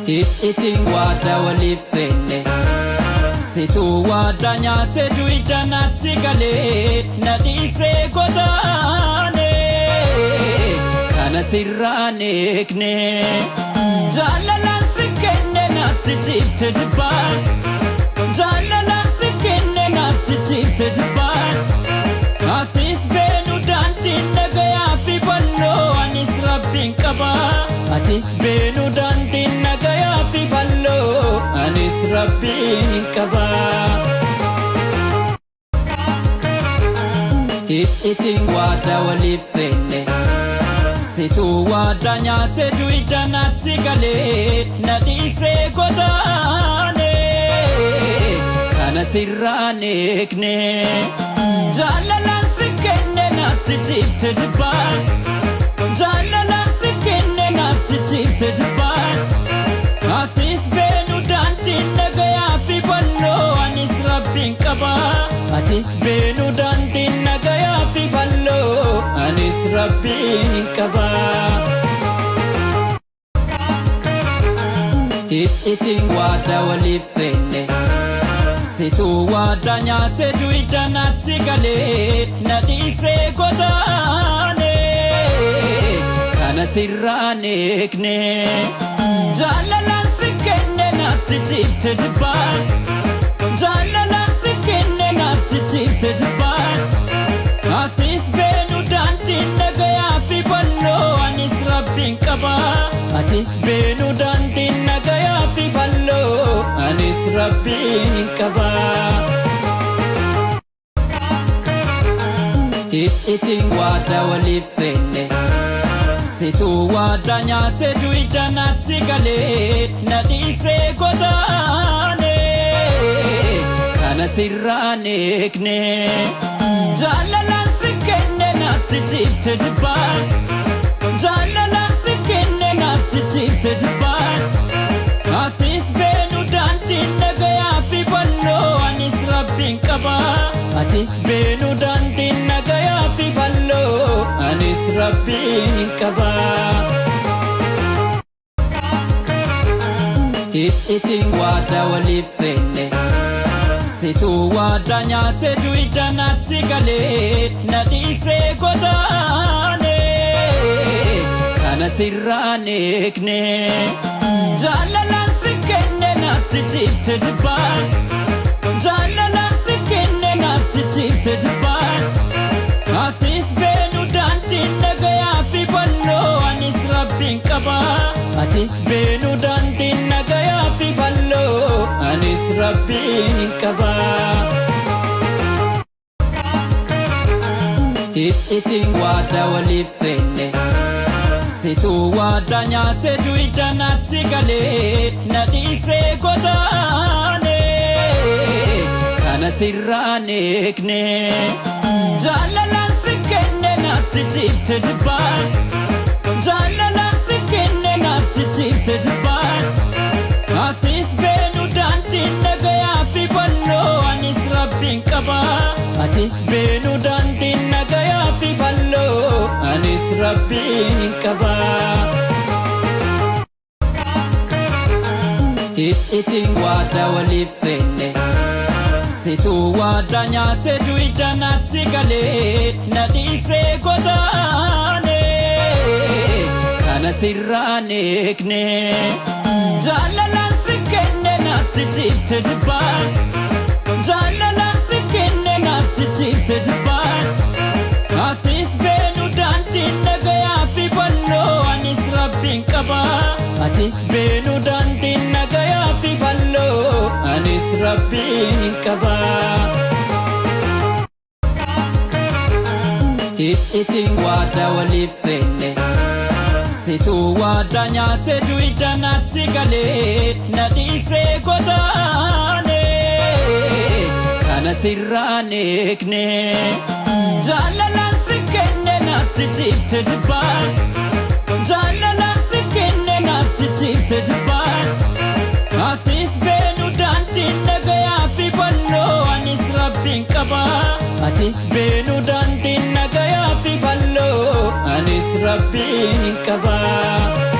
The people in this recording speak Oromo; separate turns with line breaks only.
Iccitiin waada waliif seenne situu waada nyaate duwida natti galee na dhiisee godaane kana sirraan eegne jaalalaan siif kenne natti jirte jibbaan jaalalaan siif kenne natti jirte jibbaan atis beenu daandiin nagayaa fi balloo anis rabbiin qabaa atis beenu daandiin nagayaa fi balloo anis rabbiin qabaa iccitiin waada waliif seenne situu waada nyaate duwida natti galee na dhiisee godaane kana sirraan eegne jaalalaan siif kenne natti jirte jibbaan jaalalaan siif kenne natti jirte jibbaan atis beenu daandiin nagayaa fi balloo anis rabbiin qabaa atis beenu daandiin nagayaa fi balloo anis rabbiin qabaa iccitiin waada waliif seenne situu waada nyaate duwida natti galee na dhiisee godaane kana sirraan eegne jaalalaan siif kenne natti jirte jibbaan jaalalaan siif kenne natti jirte jibbaan atis beenu daandiin nagayaa fi balloo anis rabbiin qabaa atis beenu daandiin nagayaa fi balloo anis rabbiin qabaa iccitiin waada waliif seenne situu waada nyaate duwida natti galee na dhiisee godaane kana sirraan eegne jaalalaan siif kenne natti jirte jibbaan jaalalaan siif kenne natti jirte jibbaan atis beenu daandiin nagayaa fi balloo anis rabbiin qabaa atis beenu daandiin nagayaa fi balloo anis rabbiin qabaa iccitiin waada waliif seenne situu waada nyaate duwida natti galee na dhiisee godaane kana sirraan eegne jaalalaan siif kenne natti jirte jibbaan jaalalaan siif kenne natti jirte jibbaan atis beenu daandiin nagayaa fi balloo anis rabbiin qabaa atis beenu daandiin nagayaa fi balloo anis rabbiin qabaa iccitiin waada waliif seenne situu waada nyaate duwida natti galee na dhiisee godaane kana sirraan eegne jaalalaan siif kenne natti jirte jibbaan jaalalaan siif kenne natti jirte jibbaan atis beenu daandiin nagayaa fi balloo anis rabbiin qabaa atis beenu daandiin nagayaa fi balloo anis rabbiin qabaa iccitiin waada waliif seenne situu waada nyaate duwida natti galee na dhiisee godaane kana sirraan eegne jaalalaan siif kenne natti jirte jibbaan jaalalaan siif kenne natti jirte jibbaan atis beenu daandiin nagayaa fi balloo anis rabbiin qabaa atis beenu daandiin nagayaa fi balloo anis rabbiin qabaa iccitiin waada waliif seenne situu waada nyaate duwida natti galee na dhiisee godaane kana sirraan eegne jaalalaan siif kenne natti jirte jibbaan jaalalaan siif kenne natti jirte jibbaan atis beenu daandiin nagayaa fi balloo anis rabbiin qabaa atis beenu daandiin nagayaa fi balloo anis rabbiin qabaa